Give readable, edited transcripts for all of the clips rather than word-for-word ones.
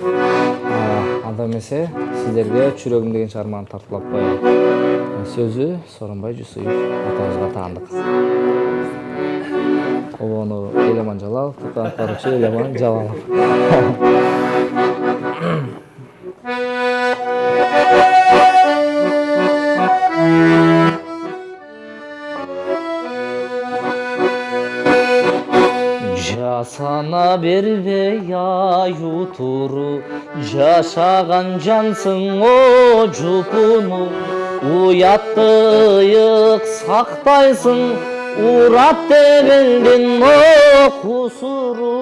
Анда эмесе сиздерге Чүрөгүм деген чыгарманы тартуулап коелу. Сөзү Сооронбай Жусуев атабызга таандык. Обону Элеман Жалалов, аткаруучу Элеман Жалалов. Жасана бербей аю туру, жашаган жансың о жупуну. Уяттыйык сактайсың, урат дегендин о кусуру.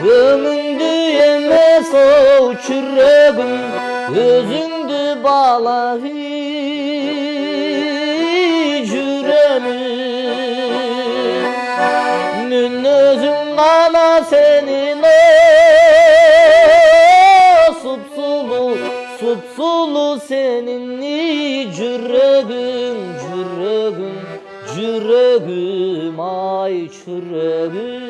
Өңүңдү эмес о чүрөгүм, өзүңдү баалап Мүнөзүң гана сенин о супсулуу, супсулуу сенин жүрөгүң, жүрөгүм, жүрөгүм, ай чүрөгүм.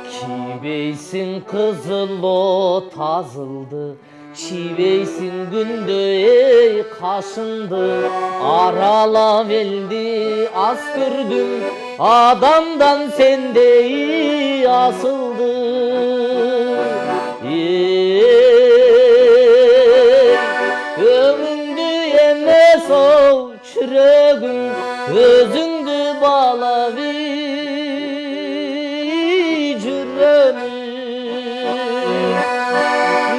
Кийбейсиң кызыл от азылды, чийбейсиң күндө эй кашыңды. Аралап элди аз көрдүм, адамдан сендей асылды. Өңүңдү эмес оу чүрөгүм, өзүңдү баалап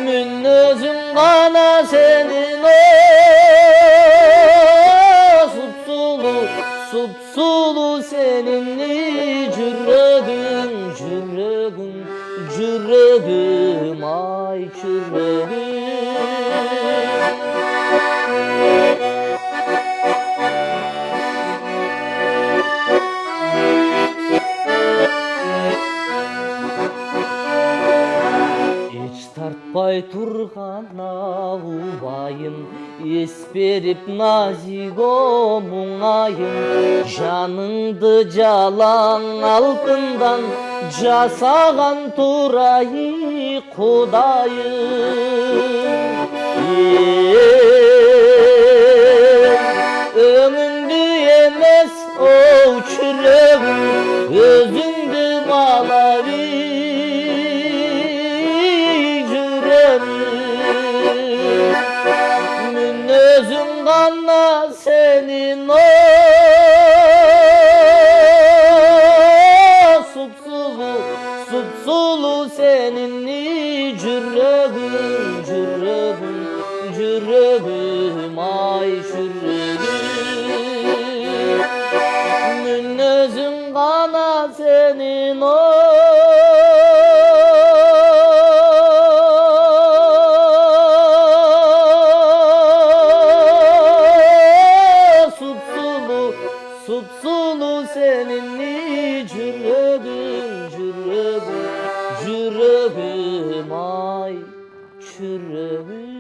Мүнөзүң гана сенин о супсулуу, супсулуу сенин жүрөгүң, жүрөгүм, жүрөгүм, ай чүрөгүм. Тартпай турган убайым, эс берип назик о муңайым. Жаныңды жалаң алтындан жасаган турайы Кудайым. Өңүңдү эмес оу чүрөгүм, өзүңдү баалап Мүнөзүң гана сенин о супсулуу, супсулуу сенин жүрөгүң, жүрөгүм, жүрөгүм, ай чүрөгүм. Мүнөзүң гана сенин о Супсулуу сенин жүрөгүң, жүрөгүм, жүрөгүм, ай чүрөгүм.